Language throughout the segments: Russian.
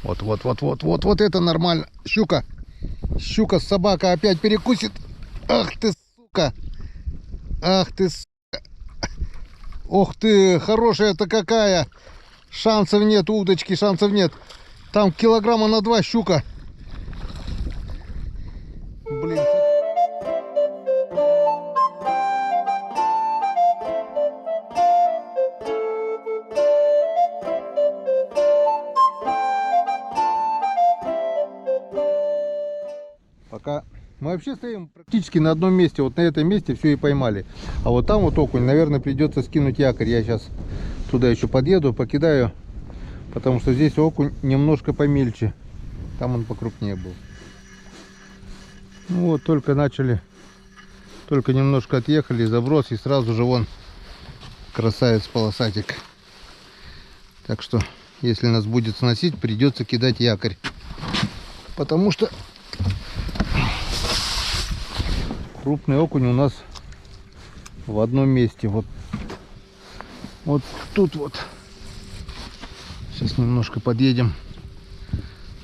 Вот это нормально. Щука. Щука, собака опять перекусит. Ах ты, сука. Ах ты, сука. Ох ты, хорошая-то какая. Шансов нет, удочки, шансов нет. Там килограмма на 2 щука. Блин. Пока мы вообще стоим практически на одном месте. Вот на этом месте все и поймали. А вот там вот окунь, наверное, придется скинуть якорь. Я сейчас туда еще подъеду, покидаю. Потому что здесь окунь немножко помельче. Там он покрупнее был. Ну вот, только начали. Только немножко отъехали, заброс. И сразу же вон красавец полосатик. Так что, если нас будет сносить, придется кидать якорь. Потому что крупный окунь у нас в одном месте. Вот тут вот. Сейчас немножко подъедем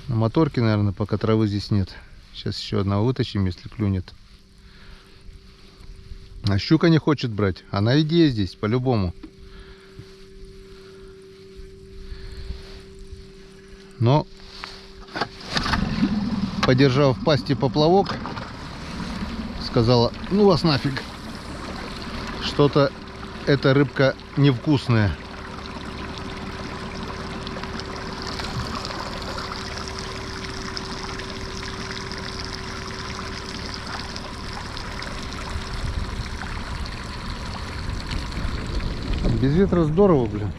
на моторке, наверное, пока травы здесь нет. Сейчас еще одного вытащим, если клюнет. А щука не хочет брать. Она идея здесь, по-любому. Но, подержав в пасти поплавок, сказала: ну вас нафиг. Что-то эта рыбка невкусная. Без ветра здорово, блин.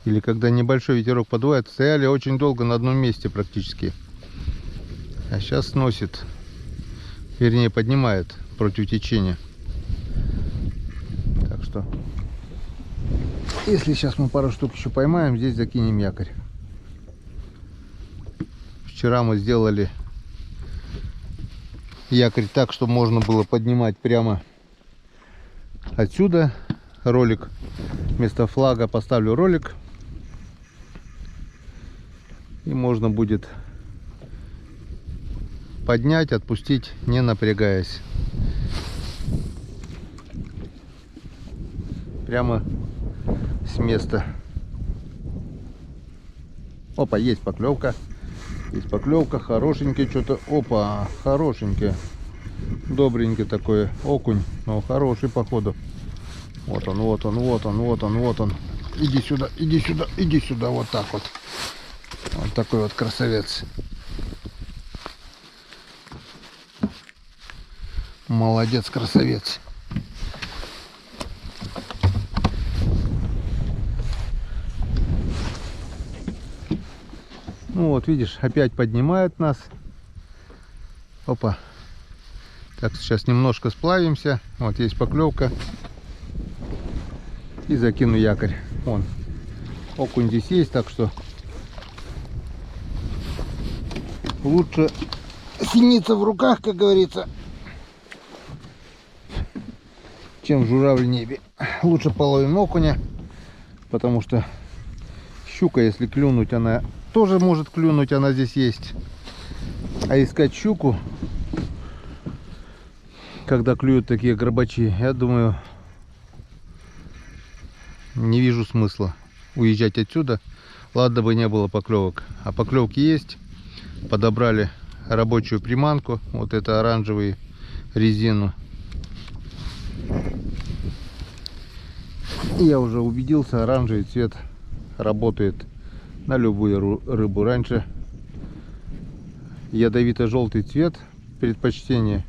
Или когда небольшой ветерок подувает. Стояли очень долго на одном месте практически. А сейчас сносит. Вернее, поднимает против течения. Так что, если сейчас мы пару штук еще поймаем, здесь закинем якорь. Вчера мы сделали якорь так, что можно было поднимать прямо отсюда. Ролик. Вместо флага поставлю ролик. И можно будет поднять, отпустить, не напрягаясь. Прямо с места. Опа, есть поклевка. Есть поклевка, хорошенький что-то. Опа, хорошенький. Добренький такой окунь, но хороший походу. Вот он, вот он, вот он, вот он, вот он. Иди сюда, иди сюда, иди сюда, вот так вот. Вот такой вот красавец. Молодец, красавец. Ну вот, видишь, опять поднимает нас. Опа. Так, сейчас немножко сплавимся. Вот есть поклевка. И закину якорь. Вон. Окунь здесь есть, так что лучше синица в руках, как говорится, чем журавль в небе. Лучше половим окуня, потому что щука, если клюнуть, она тоже может клюнуть, она здесь есть. А искать щуку, когда клюют такие горбачи, я думаю, не вижу смысла уезжать отсюда. Ладно бы не было поклевок. А поклевки есть. Подобрали рабочую приманку. Вот это оранжевую резину. И я уже убедился, оранжевый цвет работает на любую рыбу. Раньше ядовито-желтый цвет предпочтение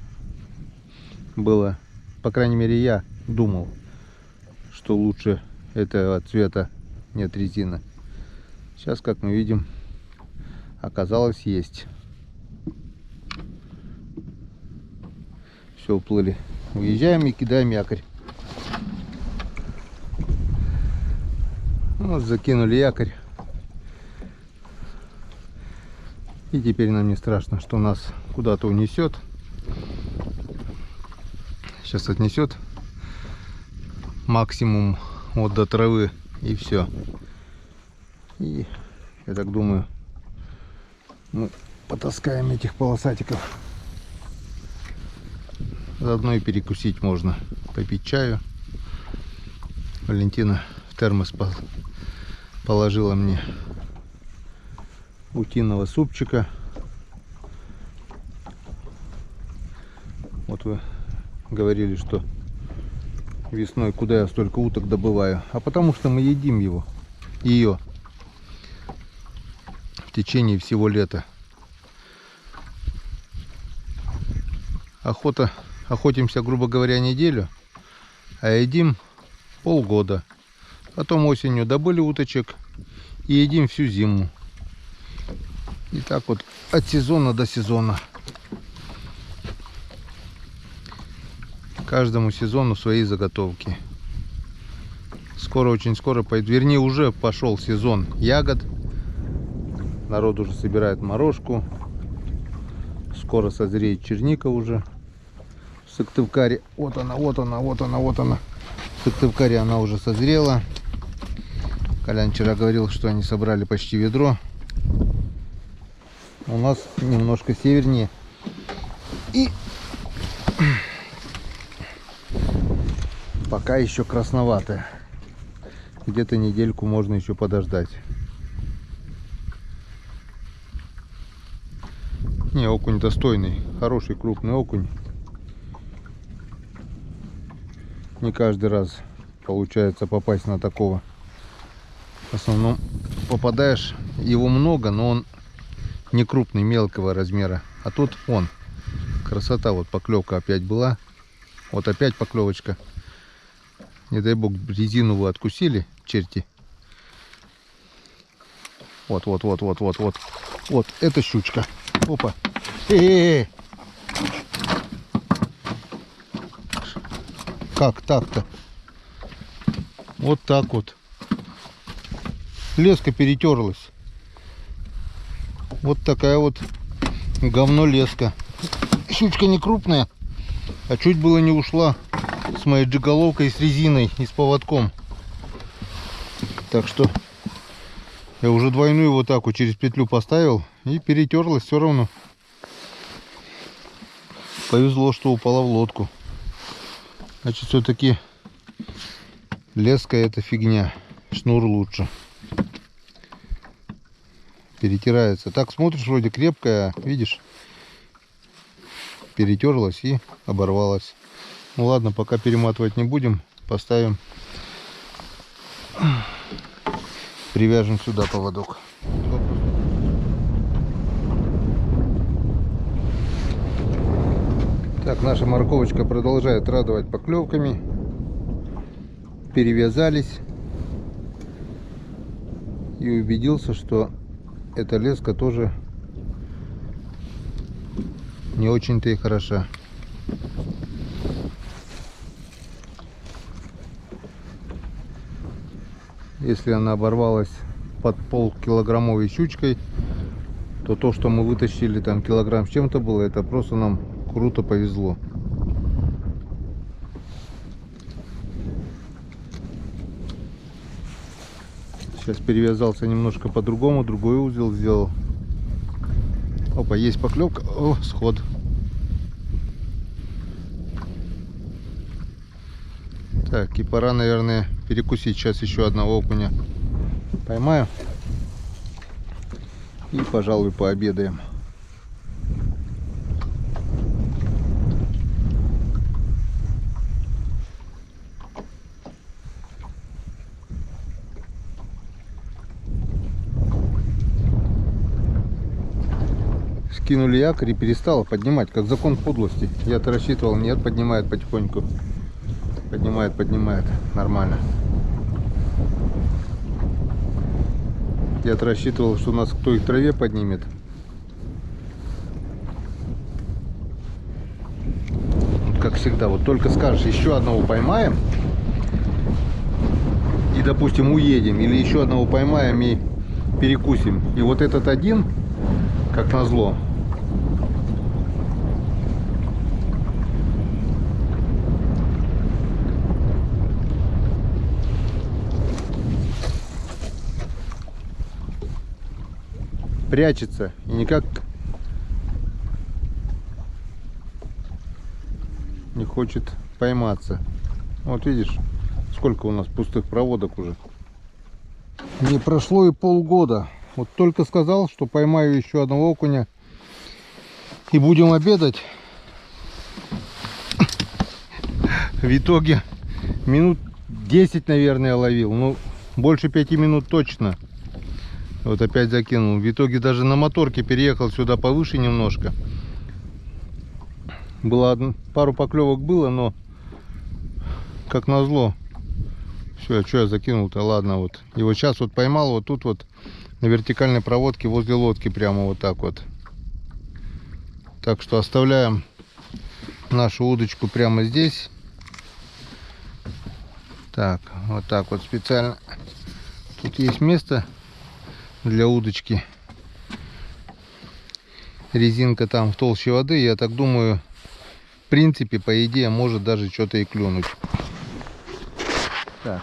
было. По крайней мере, я думал, что лучше этого цвета нет резины. Сейчас, как мы видим, оказалось, есть. Все, уплыли. Уезжаем и кидаем якорь. Вот, закинули якорь. И теперь нам не страшно, что нас куда-то унесет. Сейчас отнесет. максимум вот до травы, и все. И я так думаю, мы потаскаем этих полосатиков. Заодно и перекусить можно, попить чаю. Валентина в термос положила мне утиного супчика. Вот вы говорили, что весной куда я столько уток добываю, а потому что мы едим ее в течение всего лета. Охотимся, грубо говоря, неделю, а едим полгода. Потом осенью добыли уточек и едим всю зиму. И так вот от сезона до сезона. Каждому сезону свои заготовки. Скоро, очень скоро пойдет. Вернее, уже пошел сезон ягод. Народ уже собирает морожку. Скоро созреет черника уже. В Сыктывкаре. Вот она. В Сыктывкаре она уже созрела. Колян вчера говорил, что они собрали почти ведро. У нас немножко севернее. И пока еще красноватая. Где-то недельку можно еще подождать. Не, окунь достойный. Хороший крупный окунь. Не каждый раз получается попасть на такого. В основном попадаешь, его много, но он не крупный, мелкого размера. А тут он. Красота. Вот поклевка опять была. Вот опять поклевочка. Не дай бог резину вы откусили, черти. Вот. Вот это щучка. Опа. Как так-то? Вот так вот. Леска перетерлась. Вот такая вот говно леска. Щучка не крупная, а чуть было не ушла с моей джиголовкой, с резиной и с поводком. Так что я уже двойную вот так вот через петлю поставил, и перетерлась все равно. Повезло, что упала в лодку. Значит, все-таки леска — это фигня. Шнур лучше. Перетирается. Так смотришь, вроде крепкая, видишь, перетерлась и оборвалась. Ну ладно, пока перематывать не будем, поставим, привяжем сюда поводок. Так, наша морковочка продолжает радовать поклевками. Перевязались. И убедился, что эта леска тоже не очень-то и хороша. Если она оборвалась под полкилограммовой щучкой, то то, что мы вытащили там килограмм с чем-то было, это просто нам круто повезло. Сейчас перевязался немножко по-другому, другой узел сделал. Опа, есть поклевка. О, сход. Так, и пора, наверное, перекусить. Сейчас еще одного окуня поймаю. И, пожалуй, пообедаем. Скинули якорь и перестала поднимать, как закон подлости. Я-то рассчитывал, нет, поднимает потихоньку. Поднимает, нормально. Я-то рассчитывал, что у нас кто их в траве поднимет. Вот как всегда, вот только скажешь, еще одного поймаем и, допустим, уедем, или еще одного поймаем и перекусим. И вот этот один, как назло, прячется и никак не хочет пойматься. Вот видишь, сколько у нас пустых проводок уже. Не прошло и полгода. Вот только сказал, что поймаю еще одного окуня и будем обедать. В итоге минут 10, наверное, ловил. Ну, больше 5 минут точно. Вот опять закинул. В итоге даже на моторке переехал сюда повыше немножко. Пару поклевок было, но как назло. Все, что я закинул-то? Ладно, вот. И вот сейчас вот поймал вот тут вот на вертикальной проводке возле лодки прямо вот так вот. Так что оставляем нашу удочку прямо здесь. Так, вот так вот специально. Тут есть место для удочки. Резинка там в толще воды. Я так думаю, в принципе, по идее, может даже что-то и клюнуть. Так,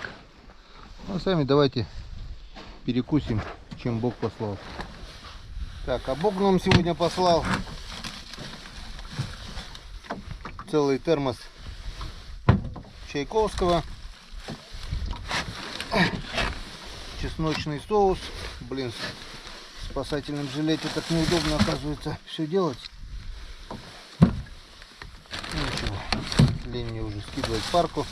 ну сами давайте перекусим, чем Бог послал. Так, а Бог нам сегодня послал целый термос Чайковского, чесночный соус. Блин, в спасательном жилете так неудобно, оказывается, все делать. Ну, ничего, лень мне уже скидывать парку,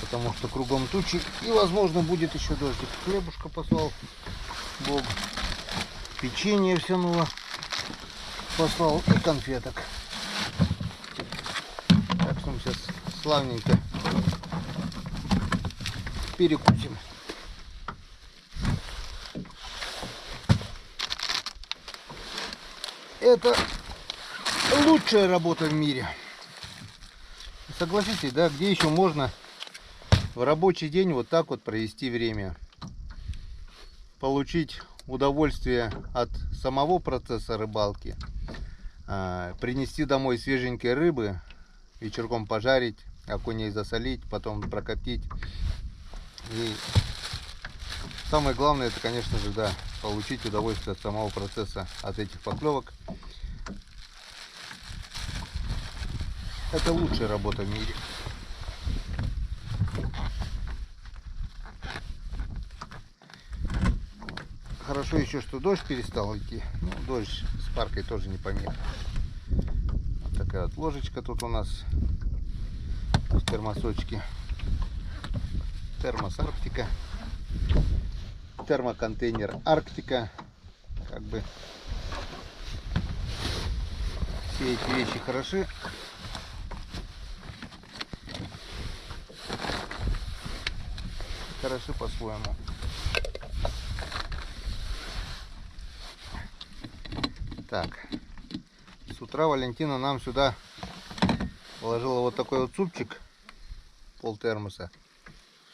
потому что кругом тучи и, возможно, будет еще дождик. Хлебушка послал Бог, печенье все новое послал и конфеток. Так что мы сейчас славненько перекусим. Это лучшая работа в мире. Согласитесь, да, где еще можно в рабочий день вот так вот провести время, получить удовольствие от самого процесса рыбалки, принести домой свеженькой рыбы, вечерком пожарить, окуней засолить, потом прокоптить. И самое главное, это, конечно же, да, получить удовольствие от самого процесса, от этих поклевок. Это лучшая работа в мире. Хорошо еще, что дождь перестал идти. Ну, дождь с паркой тоже не помеха. Вот такая вот ложечка тут у нас в термосочке. Термос Арктика. Термоконтейнер Арктика. Как бы все эти вещи хороши. Хороши по-своему. Так, с утра Валентина нам сюда положила вот такой вот супчик, пол термоса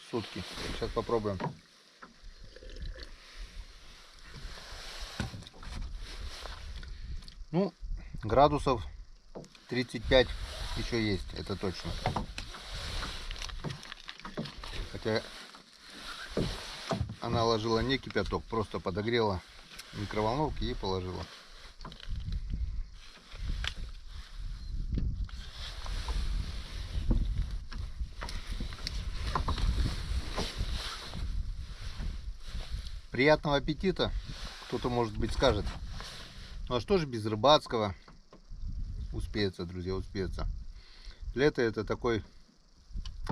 в сутки. Сейчас попробуем. Ну, градусов 35 еще есть, это точно. Хотя она ложила не кипяток, просто подогрела микроволновки и положила. Приятного аппетита! Кто-то, может быть, скажет. Ну а что же без рыбацкого? Успеется, друзья, успеется. Лето — это такой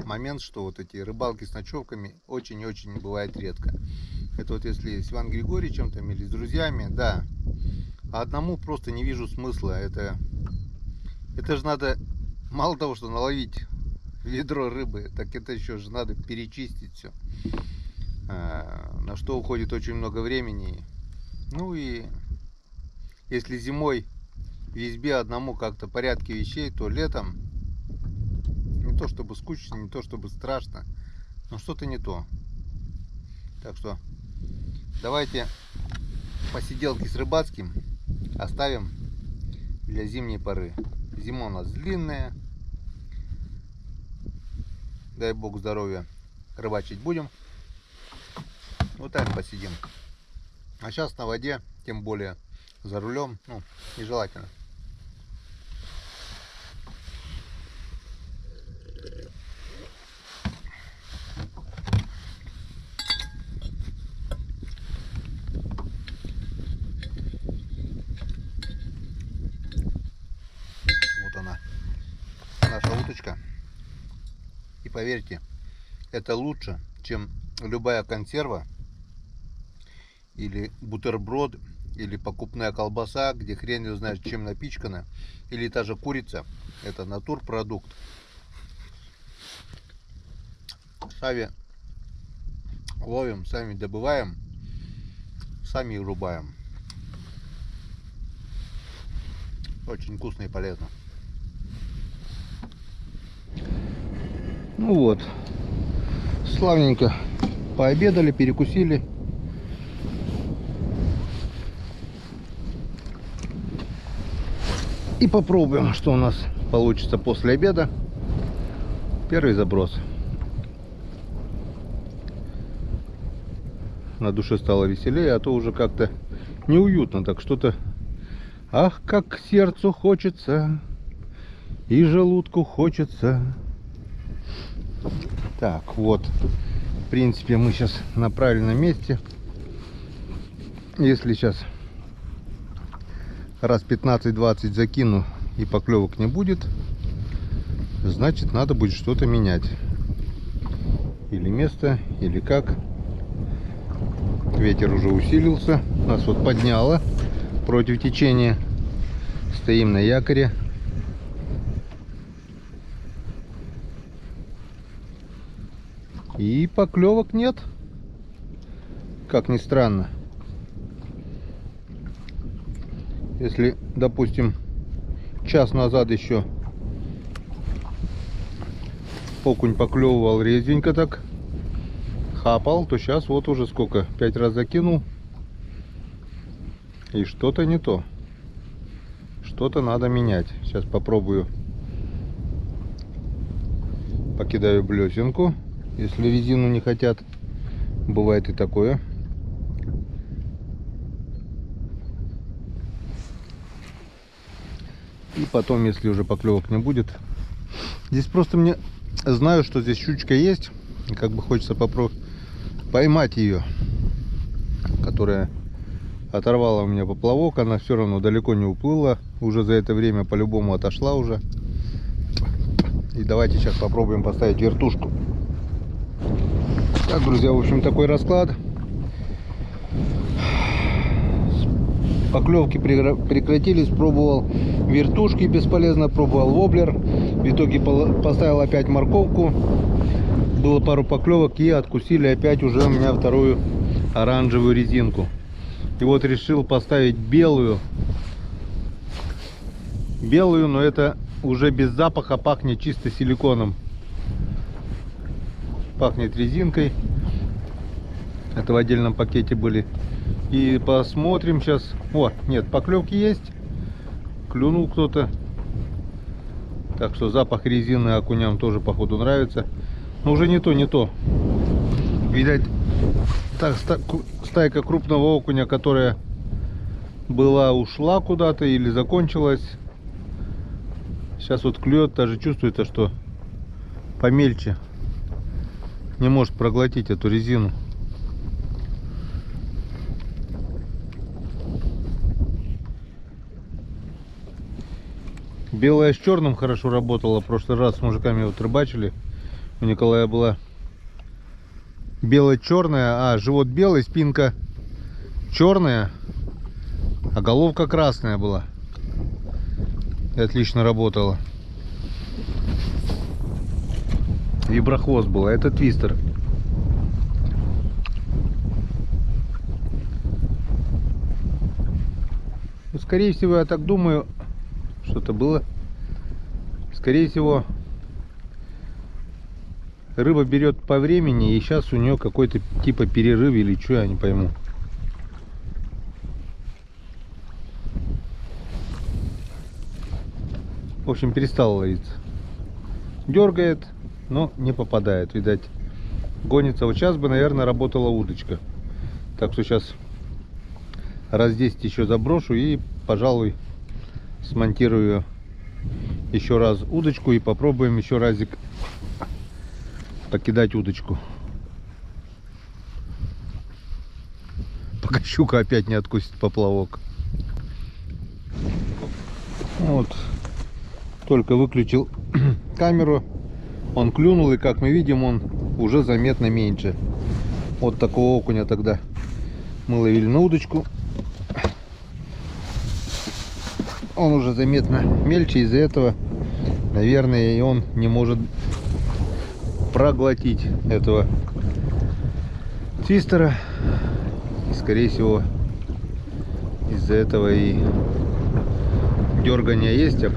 момент, что вот эти рыбалки с ночевками очень-очень бывает редко. Это вот если с Иваном Григорьевичем там или с друзьями, да. А одному просто не вижу смысла. Это же надо, мало того, что наловить ведро рыбы, так это еще же надо перечистить все. На что уходит очень много времени. Ну и если зимой в избе одному как-то порядки вещей, то летом не то чтобы скучно, не то чтобы страшно, но что-то не то. Так что давайте посиделки с рыбацким оставим для зимней поры. Зима у нас длинная. Дай бог здоровья, рыбачить будем. Вот так посидим. А сейчас на воде, тем более, за рулем, ну, нежелательно. Вот она, наша уточка. И поверьте, это лучше, чем любая консерва или бутерброд, или покупная колбаса, где хрен не знаешь, чем напичкана, или та же курица. Это натурпродукт. Сами ловим, сами добываем, сами рубаем. Очень вкусно и полезно. Ну вот, славненько пообедали, перекусили. И попробуем, что у нас получится после обеда. Первый заброс. На душе стало веселее, а то уже как-то неуютно. Так что-то, ах, как к сердцу хочется, и желудку хочется. Так, вот, в принципе, мы сейчас на правильном месте. Если сейчас раз 15-20 закину и поклевок не будет, значит, надо будет что-то менять. Или место, или как. Ветер уже усилился, нас вот подняло против течения. Стоим на якоре. И поклевок нет, как ни странно. Если, допустим, час назад еще окунь поклевывал резвенько так, хапал, то сейчас вот уже сколько, 5 раз закинул, и что-то не то. Что-то надо менять. Сейчас попробую, покидаю блесенку, если резину не хотят. Бывает и такое. И потом, если уже поклевок не будет, здесь просто мне, знаю, что здесь щучка есть, и как бы хочется попробовать поймать ее, которая оторвала у меня поплавок. Она все равно далеко не уплыла, уже за это время по-любому отошла уже. И давайте сейчас попробуем поставить вертушку. Так, друзья, в общем, такой расклад. Поклевки прекратились, пробовал вертушки, бесполезно, пробовал воблер. В итоге поставил опять морковку. Было пару поклевок и откусили опять уже у меня вторую оранжевую резинку. И вот решил поставить белую. Белую, но это уже без запаха, пахнет чисто силиконом. Пахнет резинкой. Это в отдельном пакете были. И посмотрим сейчас. О, нет, поклевки есть. Клюнул кто-то. Так что запах резины окуням тоже походу нравится. Но уже не то, не то. Видать, так, стайка крупного окуня, которая была, ушла куда-то или закончилась. Сейчас вот клюет, даже чувствуется, что помельче не может проглотить эту резину. Белая с черным хорошо работала. В прошлый раз с мужиками вот рыбачили. У Николая была бело-черная, живот белый, спинка черная, а головка красная была. И отлично работала. Виброхвост был, а это твистер. Ну, скорее всего, я так думаю, что-то было. Скорее всего, рыба берет по времени, и сейчас у нее какой-то типа перерыв или что, я не пойму. В общем, перестала ловиться. Дергает, но не попадает. Видать, гонится. Вот сейчас бы, наверное, работала удочка. Так что сейчас Раз 10 еще заброшу и, пожалуй, смонтирую еще раз удочку и попробуем еще разик покидать удочку. Пока щука опять не откусит поплавок. Вот. Только выключил камеру, он клюнул, и как мы видим, он уже заметно меньше. Вот такого окуня тогда мы ловили на удочку. Он уже заметно мельче, из-за этого, наверное, и он не может проглотить этого твистера. И, скорее всего, из-за этого и дергания есть, а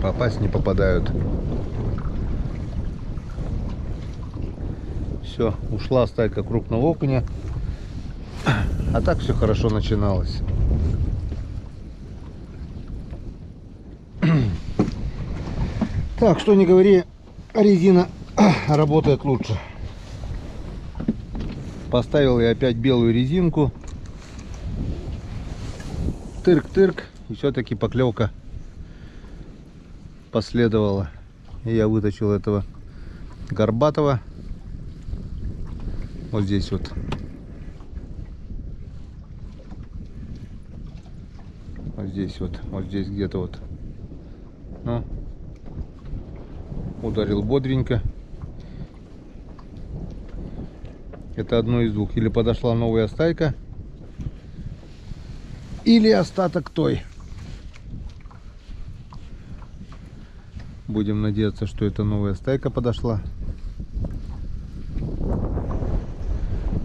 попасть не попадают. Все, ушла стайка крупного окуня. А так все хорошо начиналось. Так, что не говори, резина работает лучше. Поставил я опять белую резинку. Тырк-тырк. И все-таки поклевка последовала. И я вытащил этого горбатого. Вот здесь вот. Вот здесь вот. Вот здесь где-то вот. Ну. Ударил бодренько. Это одно из двух. Или подошла новая стайка, или остаток той. Будем надеяться, что это новая стайка подошла.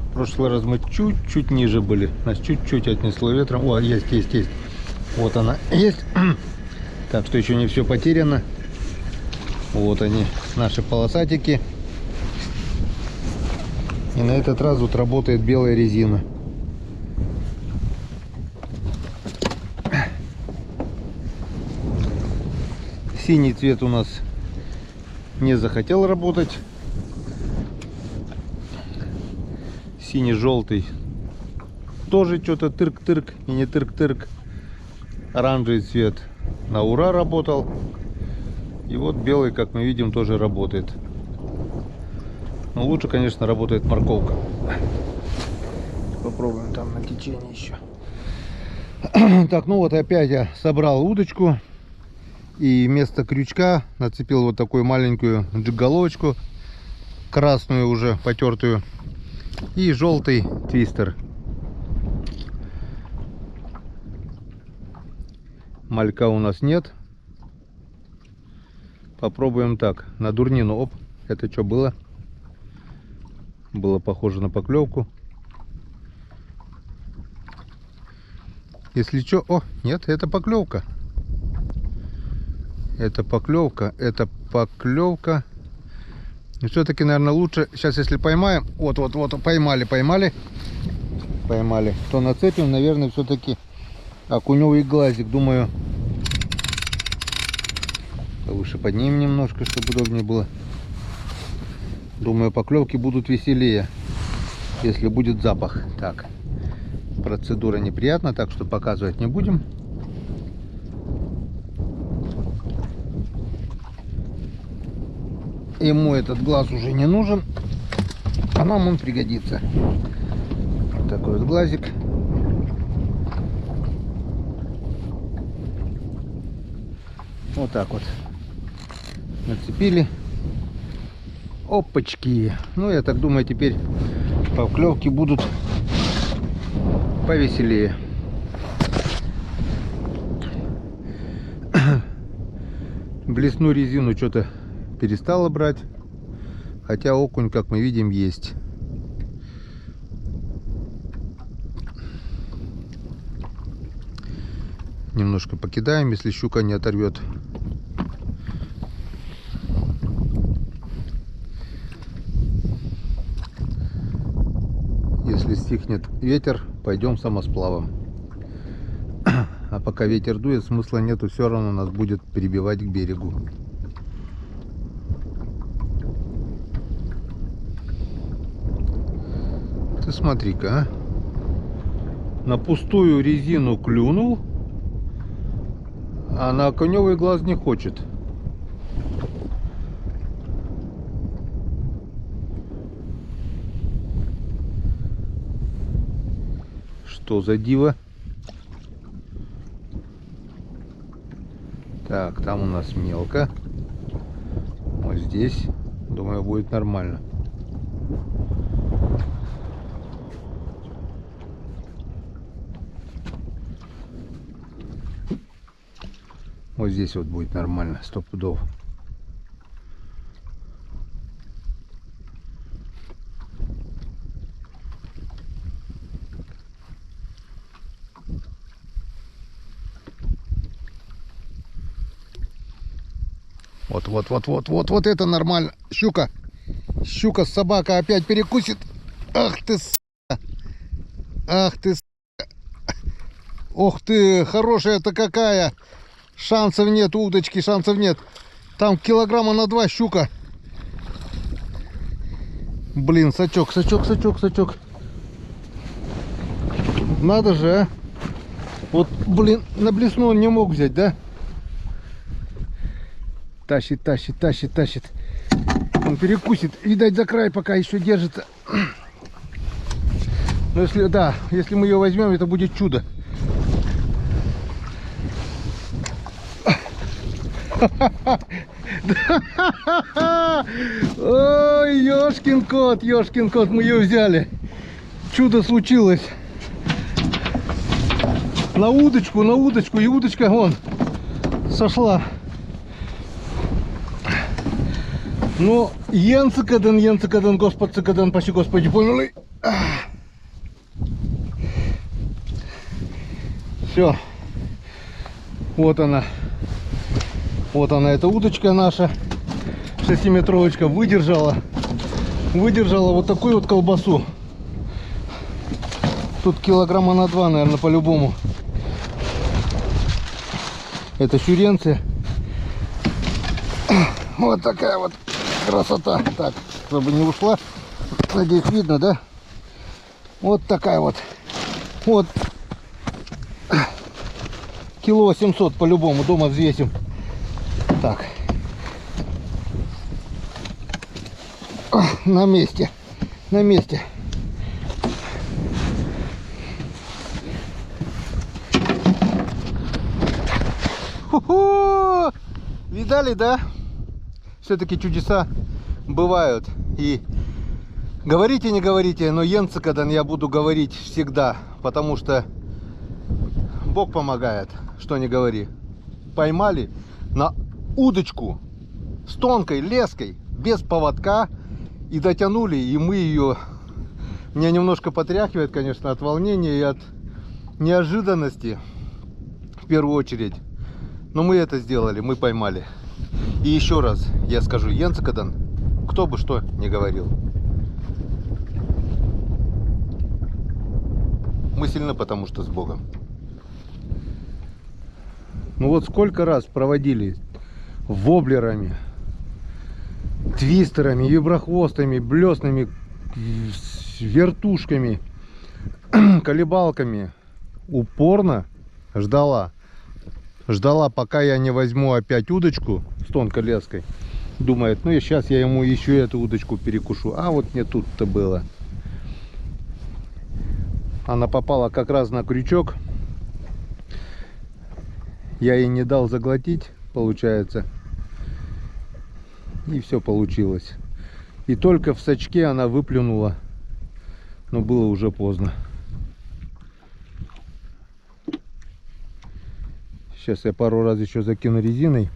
В прошлый раз мы чуть-чуть ниже были. Нас чуть-чуть отнесло ветром. О, есть. Вот она есть. Так что еще не все потеряно. Вот они, наши полосатики. И на этот раз вот работает белая резина. Синий цвет у нас не захотел работать. Синий-желтый тоже что-то тырк-тырк и не тырк-тырк. Оранжевый цвет на ура работал. И вот белый, как мы видим, тоже работает. Но лучше, конечно, работает морковка. Попробуем там на течение еще. Так, ну вот опять я собрал удочку. И вместо крючка нацепил вот такую маленькую джиг-головочку. Красную уже потертую. И желтый твистер. Малька у нас нет. Попробуем так. На дурнину. Оп. Это что было? Было похоже на поклевку. Если что... О, нет, это поклевка. Это поклевка. Это поклевка. И все-таки, наверное, лучше... Сейчас, если поймаем... Вот, поймали. То нацепим, наверное, все-таки окуневый глазик. Думаю... Повыше поднимем немножко, чтобы удобнее было. Думаю, поклевки будут веселее, если будет запах. Так, процедура неприятна, так что показывать не будем. Ему этот глаз уже не нужен, а нам он пригодится. Вот такой вот глазик. Вот так вот нацепили. Опачки. Ну, я так думаю, теперь поклевки будут повеселее. Блесну резину что-то перестала брать. Хотя окунь, как мы видим, есть. Немножко покидаем, если щука не оторвет. Если стихнет ветер, пойдем самосплавом. А пока ветер дует, смысла нету, все равно нас будет перебивать к берегу. Ты смотри-ка, а. На пустую резину клюнул, а на окуневый глаз не хочет. Что за диво? Так, там у нас мелко. Вот здесь, думаю, будет нормально. Вот здесь вот будет нормально, 100 пудов. Вот это нормально. Щука. Щука, собака опять перекусит. Ах ты, сука. Ах ты, сука. Ох ты, хорошая-то какая. Шансов нет, удочки, шансов нет. Там килограмма на 2 щука. Блин, сачок. Надо же, а. Вот, блин, на блесну он не мог взять, да? Тащит. Он перекусит. Видать, за край пока еще держится. Но если, да, если мы ее возьмем, это будет чудо. Ой, ёшкин кот, мы ее взяли. Чудо случилось. На удочку, и удочка вон сошла. Ну, енцикадан, господцикадан, паси Господи помилуй. Все. Вот она, эта удочка наша. 6-метровочка выдержала вот такую вот колбасу. Тут килограмма на 2, наверное, по-любому. Это щуренцы. Вот такая вот красота. Так, чтобы не ушла. Надеюсь, видно, да? Вот такая вот. Вот. Кило 700 по-любому. Дома взвесим. Так. На месте. Ху-ху! Видали, да? Все-таки чудеса бывают. И говорите, не говорите, но енцикадан я буду говорить всегда, потому что Бог помогает, что не говори. Поймали на удочку с тонкой леской, без поводка, и дотянули, и мы ее... Меня немножко потряхивает, конечно, от волнения и от неожиданности, в первую очередь. Но мы это сделали, мы поймали. И еще раз я скажу, енцикадан, кто бы что ни говорил. Мы сильны, потому что с Богом. Ну вот сколько раз проводили воблерами, твистерами, виброхвостами, блесными, вертушками, колебалками. Упорно ждала, пока я не возьму опять удочку с тонкой леской. Думает, ну и сейчас я ему еще эту удочку перекушу. А вот не тут-то было. Она попала как раз на крючок. Я ей не дал заглотить, получается. И все получилось. И только в сачке она выплюнула. Но было уже поздно. Сейчас я пару раз еще закину резиной.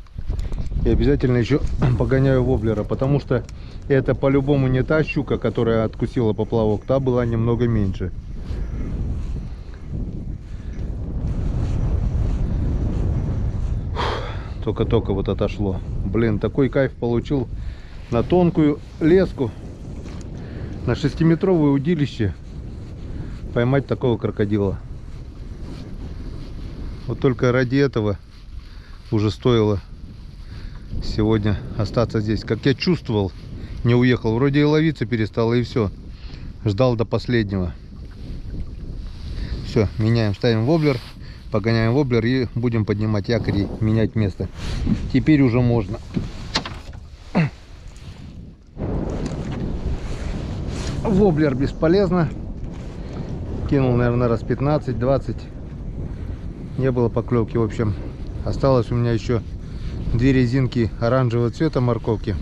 И обязательно еще погоняю воблера. Потому что это по-любому не та щука, которая откусила поплавок. Та была немного меньше. Только-только вот отошло. Блин, такой кайф получил на тонкую леску, на 6-метровое удилище поймать такого крокодила. Вот только ради этого уже стоило сегодня остаться здесь. Как я чувствовал, не уехал. Вроде и ловиться перестал, и все. Ждал до последнего. Все, меняем, ставим воблер, погоняем воблер и будем поднимать якорь и менять место. Теперь уже можно. Воблер бесполезно. Кинул, наверное, раз 15-20. Не было поклевки, в общем. Осталось у меня еще 2 резинки оранжевого цвета морковки.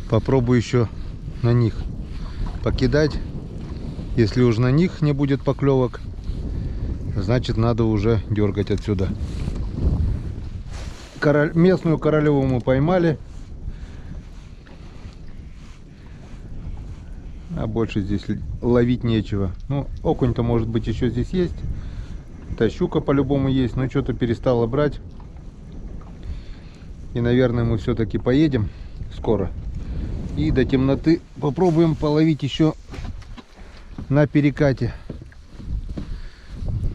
Попробую еще на них покидать. Если уж на них не будет поклевок, значит надо уже дергать отсюда. Местную королеву мы поймали. А больше здесь ловить нечего. Ну, окунь-то может быть еще здесь есть. Та щука по-любому есть, но что-то перестала брать. И, наверное, мы все-таки поедем скоро. И до темноты попробуем половить еще на перекате.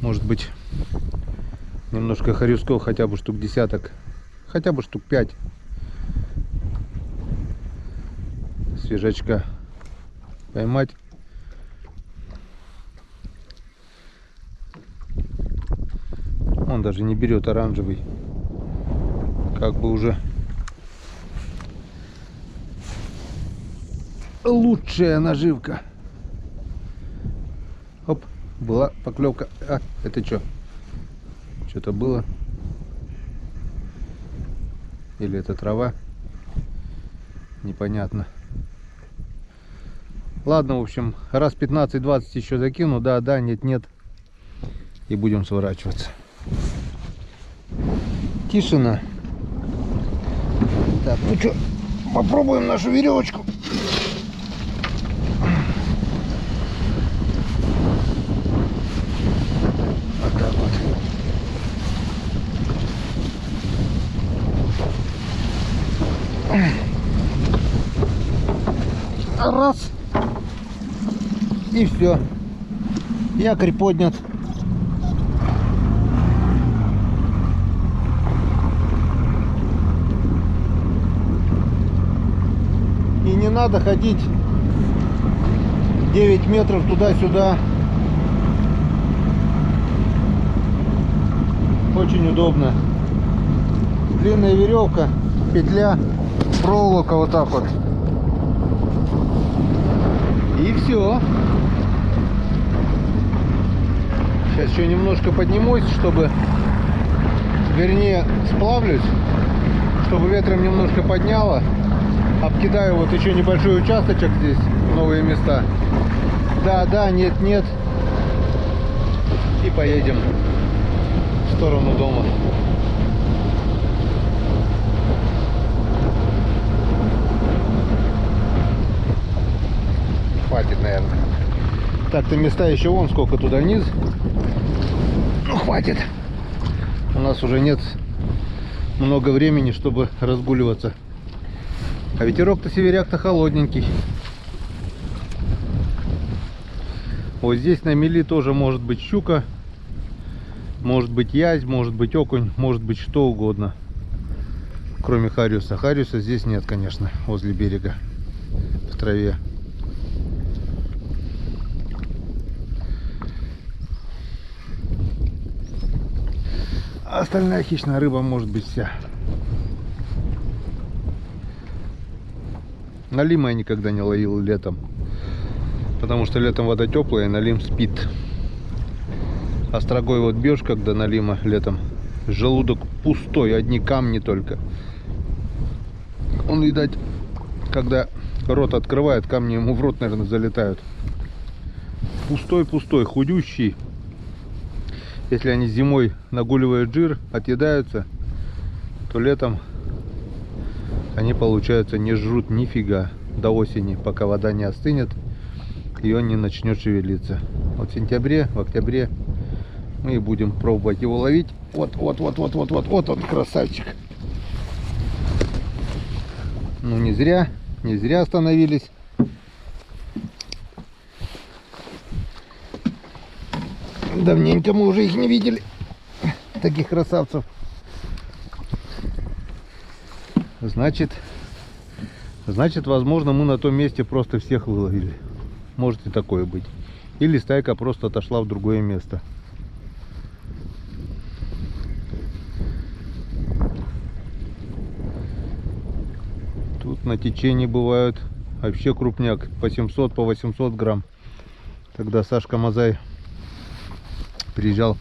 Может быть, немножко хорюсков, хотя бы штук десяток. Хотя бы штук 5. Свежачка поймать. Он даже не берет оранжевый. Как бы уже лучшая наживка. Оп, была поклевка. А, это что? Что-то было? Или это трава? Непонятно. Ладно, в общем, раз 15-20 еще закину. Да, да, нет, нет. И будем сворачиваться. Тишина. Так, ну что, попробуем нашу веревочку. Вот так вот. Раз. И все. Якорь поднят. И не надо ходить 9 метров туда-сюда. Очень удобно. Длинная веревка, петля, проволока вот так вот. И все. Сейчас еще немножко поднимусь, чтобы, вернее, сплавлюсь, чтобы ветром немножко подняло. Обкидаю вот еще небольшой участочек здесь, новые места. Да, да, нет, нет. И поедем в сторону дома. Хватит, наверное. Так-то места еще вон сколько туда вниз. Ну, хватит. У нас уже нет много времени, чтобы разгуливаться. А ветерок-то северяк-то холодненький. Вот здесь на мели тоже может быть щука, может быть язь, может быть окунь, может быть что угодно. Кроме хариуса. Хариуса здесь нет, конечно, возле берега, в траве. А остальная хищная рыба может быть вся. Налима я никогда не ловил летом, потому что летом вода теплая, и налим спит. Острогой вот бьешь, когда налима летом, желудок пустой, одни камни только. Он, видать, когда рот открывает, камни ему в рот, наверное, залетают. Пустой-пустой, худющий. Если они зимой нагуливают жир, отъедаются, то летом они, получается, не жрут нифига до осени, пока вода не остынет и он не начнет шевелиться. Вот в сентябре, в октябре мы и будем пробовать его ловить. Вот он, красавчик. Ну, не зря остановились. Давненько мы уже их не видели, таких красавцев. Значит, возможно, мы на том месте просто всех выловили. Может и такое быть. или стайка просто отошла в другое место. Тут на течении бывают вообще крупняк, по 700, по 800 грамм. Тогда Сашка Мазай приезжал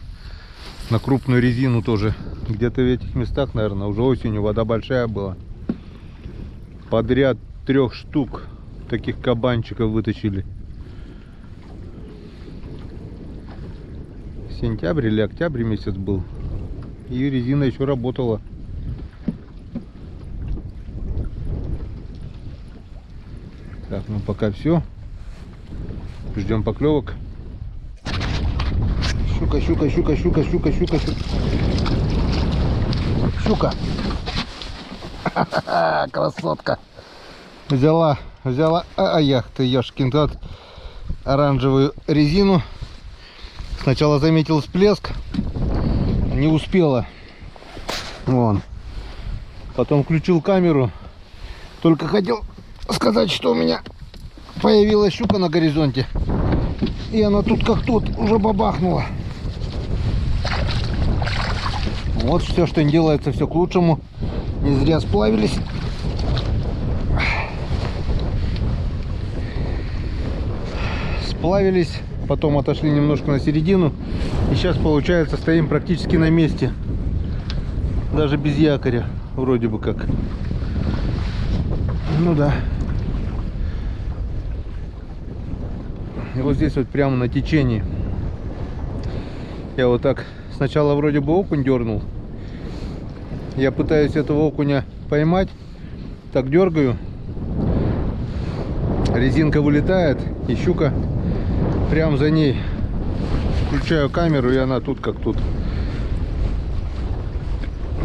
на крупную резину тоже. Где-то в этих местах, наверное, уже осенью вода большая была. Подряд 3 штук таких кабанчиков вытащили. Сентябрь или октябрь месяц был. И резина еще работала. Так, ну пока все. Ждем поклевок. Щука, щука, щука, щука, щука, щука, щука. Щука. Красотка. Взяла, ах ты, ёшкин тот, оранжевую резину. Сначала заметил всплеск, не успела. Вон. Потом включил камеру. Только хотел сказать, что у меня появилась щука на горизонте. И она тут как тут уже бабахнула. Вот все, что не делается, все к лучшему. Не зря сплавились. Сплавились, потом отошли немножко на середину. И сейчас, получается, стоим практически на месте. Даже без якоря, вроде бы как. Ну да. И вот здесь вот прямо на течении. Я вот так сначала вроде бы окунь дернул. Я пытаюсь этого окуня поймать. Так дергаю. Резинка вылетает. И щука прямо за ней. Включаю камеру, и она тут как тут.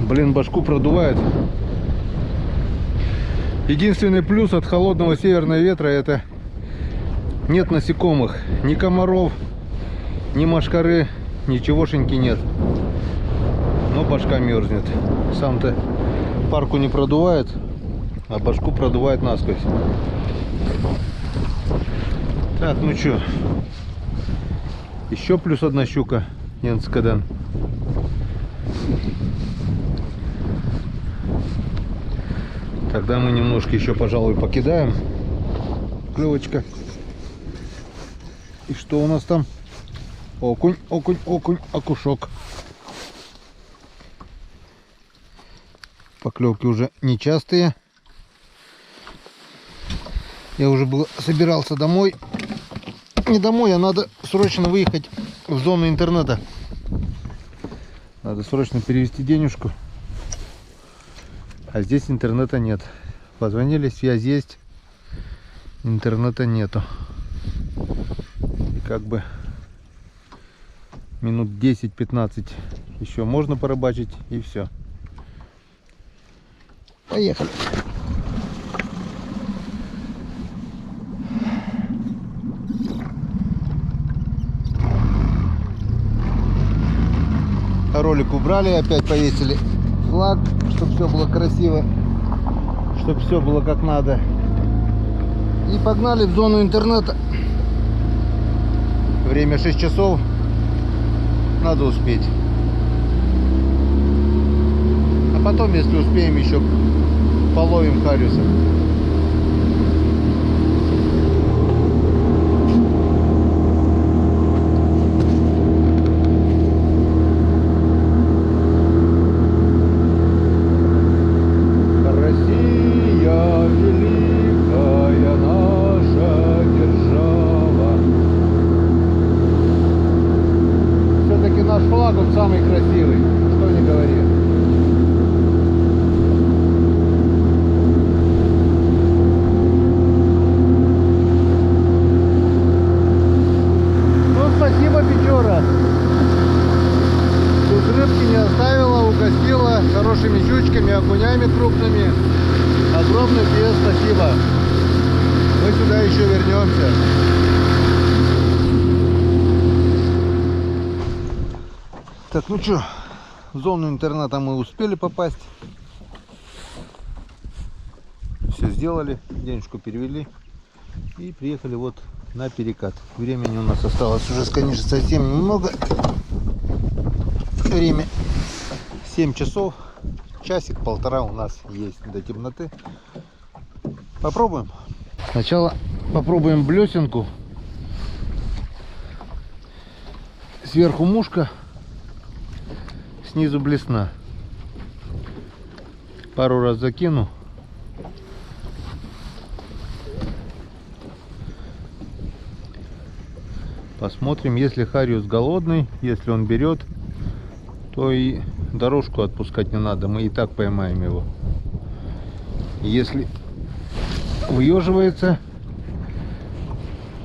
Блин, башку продувает. Единственный плюс от холодного северного ветра — это нет насекомых, ни комаров, ни мошкары, ничегошеньки нет. Но башка мерзнет. Сам-то парку не продувает, а башку продувает насквозь. Так, ну чё, еще плюс одна щука, Янскаден. Тогда мы немножко еще, пожалуй, покидаем. Клевочка. И что у нас там? Окунь, окунь, окунь, окушок. Поклевки уже нечастые. Я уже собирался домой. Не домой, а надо срочно выехать в зону интернета. Надо срочно перевести денежку. А здесь интернета нет. Позвонили, связь есть. Интернета нету. И как бы минут 10-15 еще можно порыбачить, и все. Поехали. Ролик убрали, опять повесили флаг, чтобы все было красиво, чтобы все было как надо. И погнали в зону интернета. Время 6 часов. Надо успеть. А потом, если успеем, еще половим хариуса. Самый красивый, что не говори. Ну, спасибо, Печора. Тут рыбки не оставила, угостила хорошими щучками, окунями крупными. Огромное тебе спасибо. Мы сюда еще вернемся. Так, ну что, в зону интернета мы успели попасть. Все сделали, денежку перевели. И приехали вот на перекат. Времени у нас осталось уже, конечно, совсем немного. Время 7 часов. Часик-полтора у нас есть до темноты. Попробуем. Сначала попробуем блесенку. Сверху мушка, снизу блесна. Пару раз закину. Посмотрим, если хариус голодный, если он берет, то и дорожку отпускать не надо, мы и так поймаем его. Если выеживается,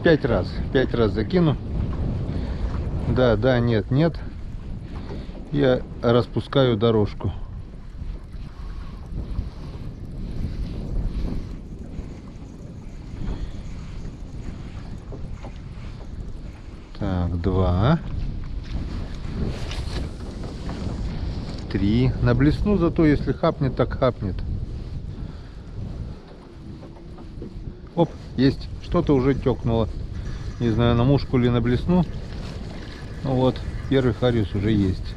5 раз закину. Да, нет, я распускаю дорожку. Так, 2, 3. На блесну, зато если хапнет, так хапнет. Оп, есть. Что-то уже тёкнуло. Не знаю, на мушку или на блесну. Ну вот, первый хариус уже есть.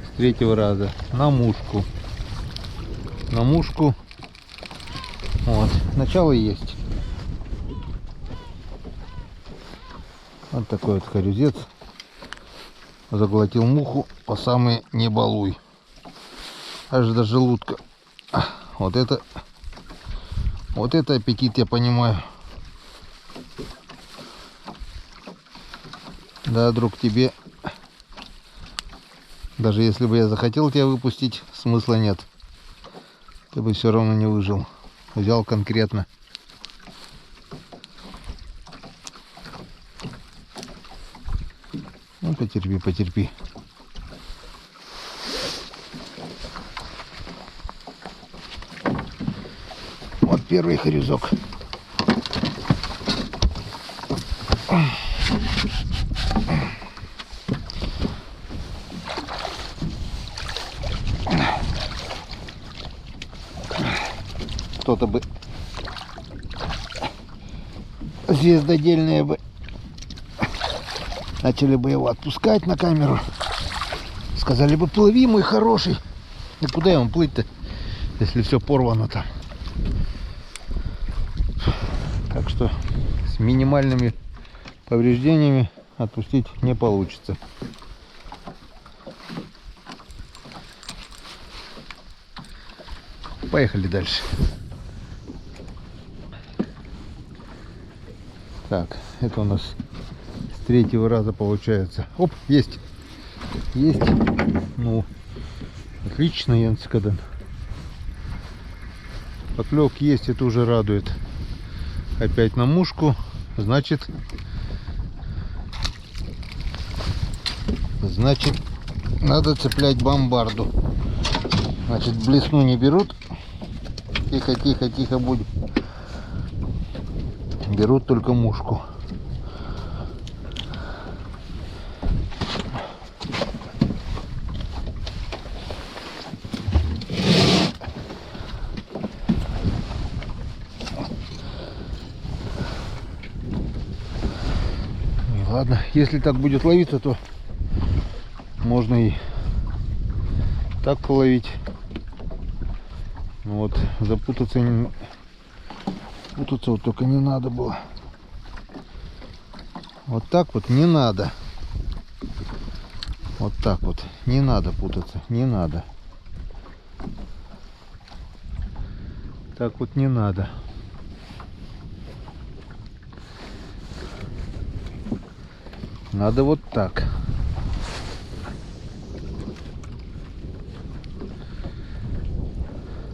С 3-го раза. На мушку. На мушку. Вот, начало есть. Вот такой вот хариузец. Заглотил муху по самые не балуй. Аж до желудка. Вот это аппетит, я понимаю. Да, друг, тебе, даже если бы я захотел тебя выпустить, смысла нет. Ты бы все равно не выжил. Взял конкретно. Ну, потерпи. Вот первый хариузок. Кто-то бы звездодельные бы начали бы его отпускать на камеру. Сказали бы: плыви, мой хороший. Да куда ему плыть-то, если все порвано там? Так что с минимальными повреждениями отпустить не получится. Поехали дальше. Так, это у нас с 3-го раза получается. Оп, есть. Ну, отлично, Янскаден. Поклевок есть, это уже радует. Опять на мушку, значит надо цеплять бомбарду. Значит, блесну не берут. Тихо будем. Берут только мушку. Ладно, если так будет ловиться, то можно и так половить. Вот, запутаться вот только не надо было. Вот так вот не надо. Вот так вот не надо путаться, не надо. Так вот не надо. Надо вот так.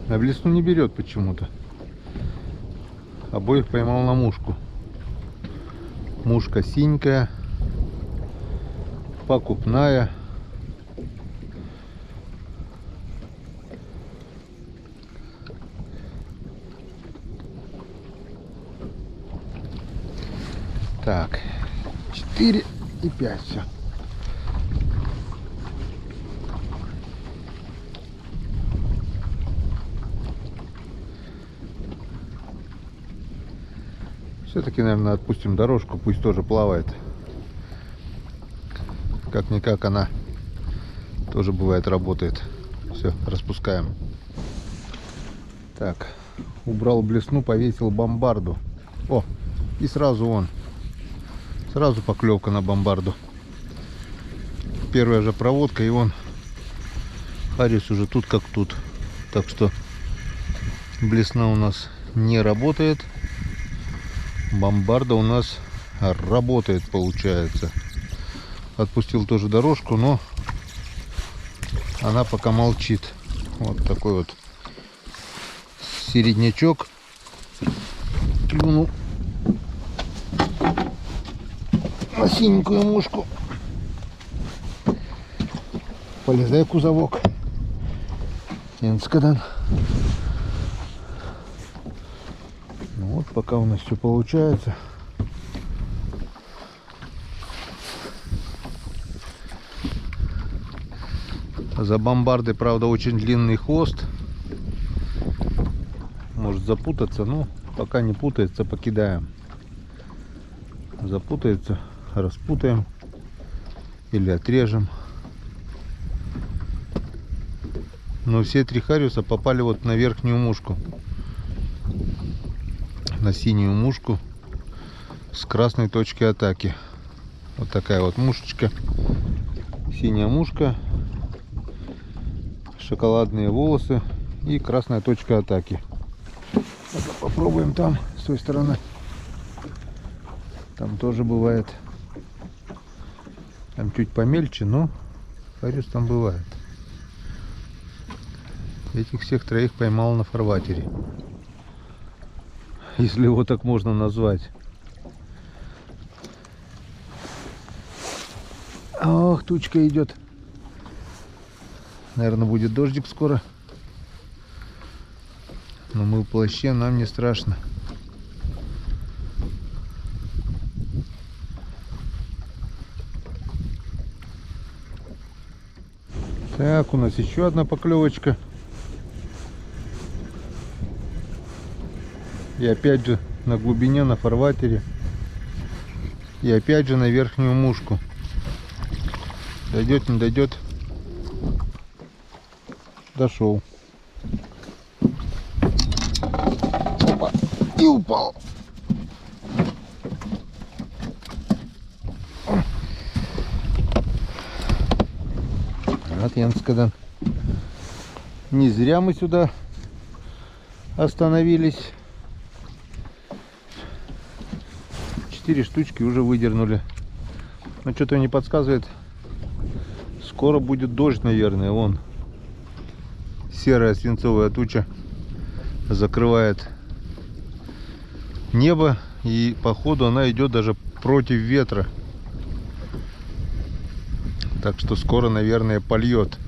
А блесну не берет почему-то. Обоих поймал на мушку. Мушка синькая, покупная. Так, 4 и 5 все. Все-таки, наверное, отпустим дорожку, пусть тоже плавает. Как-никак она тоже бывает работает. Все, распускаем. Так, убрал блесну, повесил бомбарду. О, и сразу сразу поклевка на бомбарду. Первая же проводка, и Харис уже тут как тут. Так что блесна у нас не работает. Бомбарда у нас работает, получается. Отпустил тоже дорожку, но она пока молчит. Вот такой вот середнячок. Клюнул на синенькую мушку. Полезай, кузовок. Енскадан. Ну вот, пока у нас все получается. За бомбардой, правда, очень длинный хвост. Может запутаться, но пока не путается, покидаем. Запутается, распутаем или отрежем. Но все три хариуса попали вот на верхнюю мушку. На синюю мушку с красной точки атаки. Вот такая вот мушечка. Синяя мушка. Шоколадные волосы и красная точка атаки. Попробуем там, с той стороны. Там тоже бывает. Там чуть помельче, но хариус там бывает. Этих всех троих поймал на фарватере, если его так можно назвать. Ох, тучка идет. Наверное, будет дождик скоро. Но мы в плаще, нам не страшно. Так, у нас еще одна поклевочка. И опять же на глубине, на фарватере. И опять же на верхнюю мушку. Дойдет, не дойдет. Дошел. Опа. И упал. Вот Янскадан. Не зря мы сюда остановились. 4 штучки уже выдернули. Но что-то не подсказывает. Скоро будет дождь, наверное. Вон серая свинцовая туча закрывает небо. И походу она идет даже против ветра. Так что скоро, наверное, польет.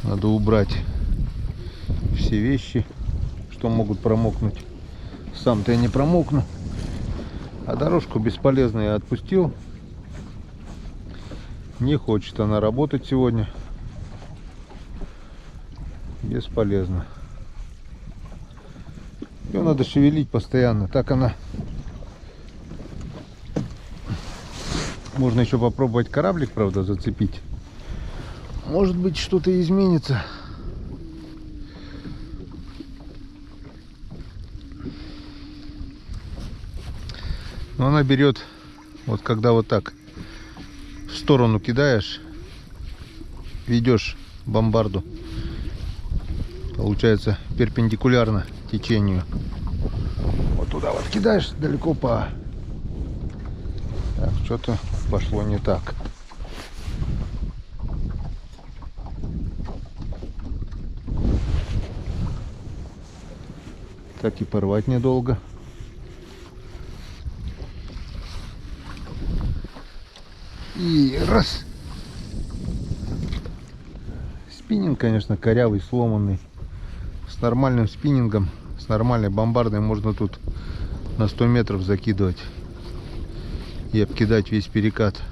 Надо убрать все вещи, что могут промокнуть. Сам-то я не промокну. А дорожку бесполезно я отпустил. Не хочет она работать сегодня. Бесполезно. Ее надо шевелить постоянно. Так она. Можно еще попробовать кораблик, правда, зацепить. Может быть, что-то изменится. Но она берет, вот когда вот так в сторону кидаешь, ведешь бомбарду, получается перпендикулярно течению. Вот туда вот кидаешь далеко по... Так, что-то пошло не так. Так и порвать недолго. И раз. Спиннинг, конечно, корявый, сломанный. С нормальным спиннингом, с нормальной бомбардой можно тут на 100 метров закидывать и обкидать весь перекат.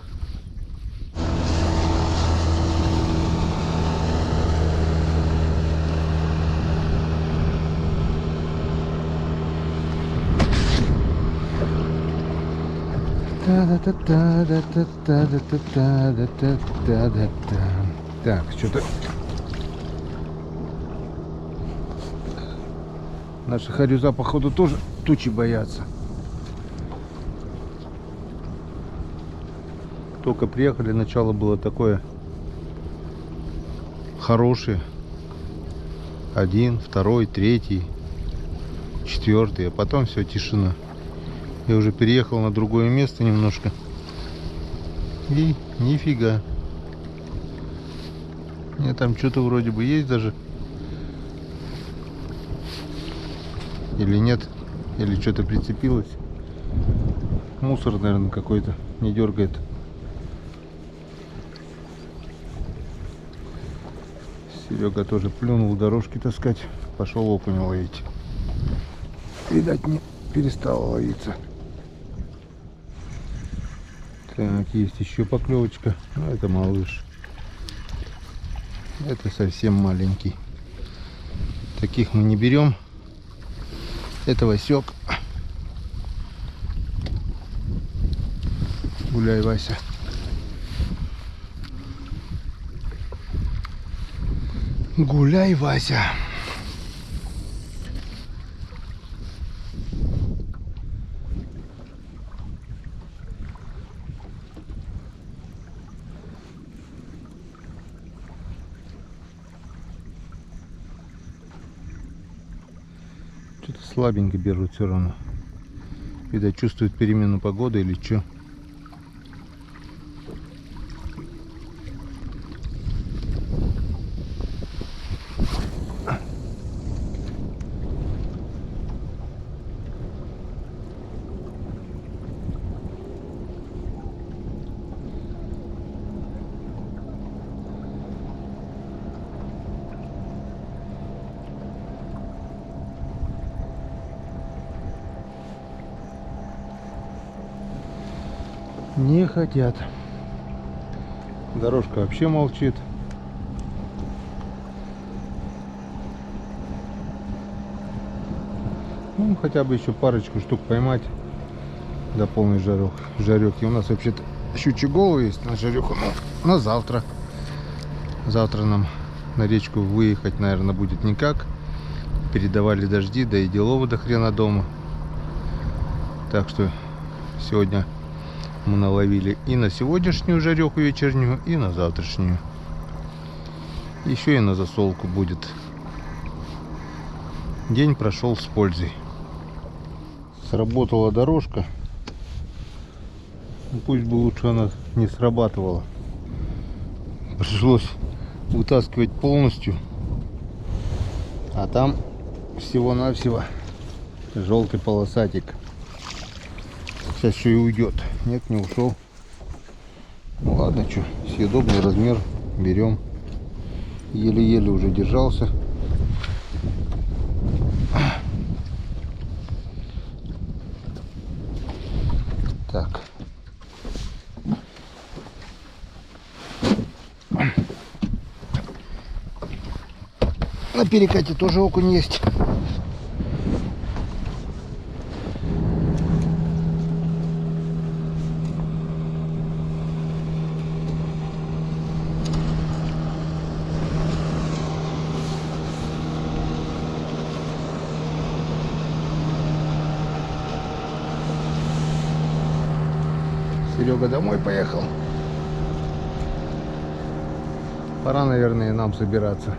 Так, что-то наши хорюза, походу, тоже тучи боятся. Только приехали, начало было такое хорошее. 1, 2, 3, 4, а потом все, тишина. Я уже переехал на другое место немножко. И нифига. Нет, там что-то вроде бы есть даже. Или нет. Или что-то прицепилось. Мусор, наверное, какой-то. Не дергает. Серега тоже плюнул дорожки таскать. Пошел окуня ловить. Видать, не перестал ловиться. Так, есть еще поклевочка. Ну, это малыш. Это совсем маленький. Таких мы не берем. Это Васек. Гуляй, Вася. Гуляй, Вася. Что-то слабенько берут все равно. Видать, чувствуют перемену погоды или что. Не хотят. Дорожка вообще молчит. Ну, хотя бы еще парочку штук поймать до полной жарехи. У нас вообще-то щучьи головы есть на жареху, но на завтра. Завтра нам на речку выехать, наверное, будет никак. Передавали дожди, да и делов до хрена дома. Так что сегодня мы наловили и на сегодняшнюю жареху вечернюю, и на завтрашнюю. Еще и на засолку будет. День прошел с пользой. Сработала дорожка. Пусть бы лучше она не срабатывала. Пришлось вытаскивать полностью. А там всего-навсего желтый полосатик. Сейчас еще и уйдет. Нет, не ушел. Ну ладно, что, съедобный размер берем. Еле-еле уже держался. Так. На перекате тоже окунь есть. Серега домой поехал. Пора, наверное, нам собираться.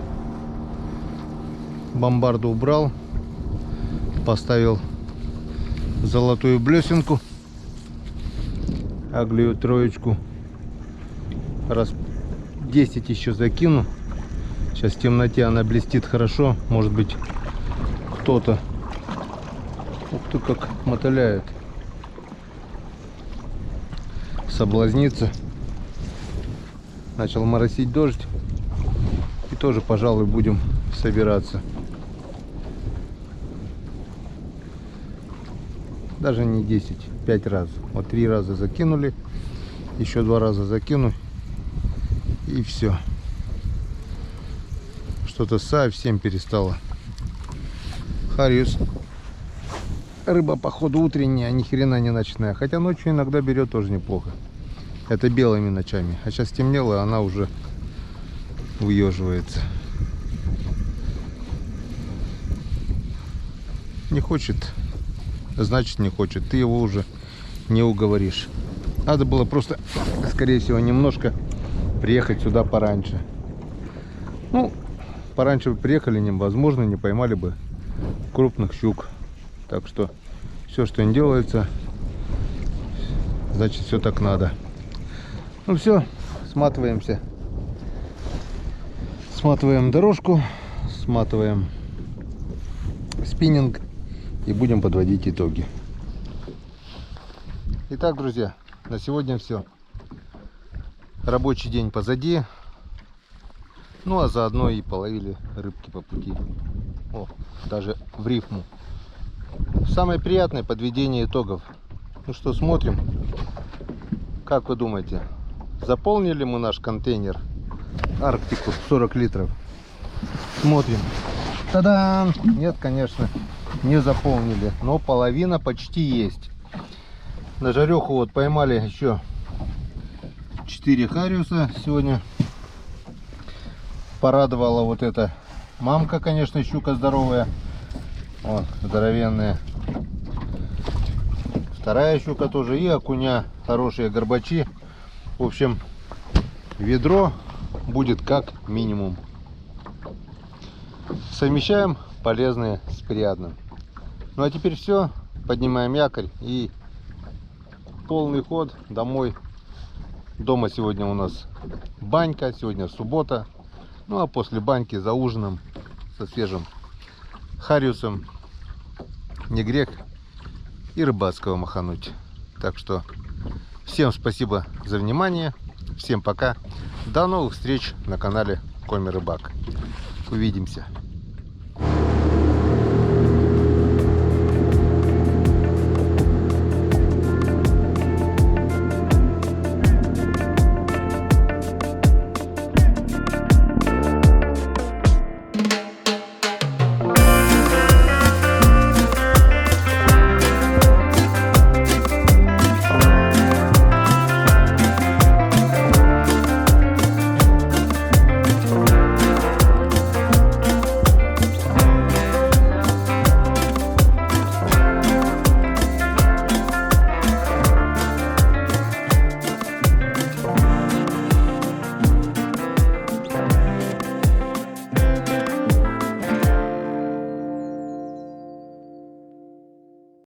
Бомбарду убрал. Поставил золотую блесенку. Аглию троечку. Раз 10 еще закину. Сейчас в темноте она блестит хорошо. Может быть, кто-то... Ух ты, как мотыляет. Соблазнится. Начал моросить дождь. И тоже, пожалуй, будем собираться. Даже не 10, 5 раз. Вот 3 раза закинули. Еще 2 раза закину. И все. Что-то совсем перестало. Хариус. рыба, походу, утренняя, ни хрена не ночная. Хотя ночью иногда берет тоже неплохо. Это белыми ночами. А сейчас темнело, она уже выеживается. Не хочет, значит не хочет. Ты его уже не уговоришь. Надо было просто, скорее всего, немножко приехать сюда пораньше. Ну, пораньше бы приехали, возможно, не поймали бы крупных щук. Так что все, что не делается, значит, все так надо. Ну все, сматываемся. Сматываем дорожку, сматываем спиннинг и будем подводить итоги. Итак, друзья, на сегодня все. Рабочий день позади. Ну а заодно и половили рыбки по пути. О, даже в рифму. Самое приятное подведение итогов. Ну что, смотрим. Как вы думаете, заполнили мы наш контейнер Арктику 40 литров? Смотрим. Та-дам! Нет, конечно, не заполнили. Но половина почти есть. На жареху вот поймали еще 4 хариуса сегодня. Порадовала вот эта мамка, конечно, щука здоровая. Вон, здоровенная. Вторая щука тоже. И окуня хорошие горбачи. В общем, ведро будет как минимум. Совмещаем полезное с приятным. Ну а теперь все. Поднимаем якорь и полный ход домой. Дома сегодня у нас банька. Сегодня суббота. Ну а после баньки за ужином со свежим хариусом не грех и рыбацкого махануть. Так что всем спасибо за внимание. Всем пока. До новых встреч на канале Коми Рыбак. Увидимся.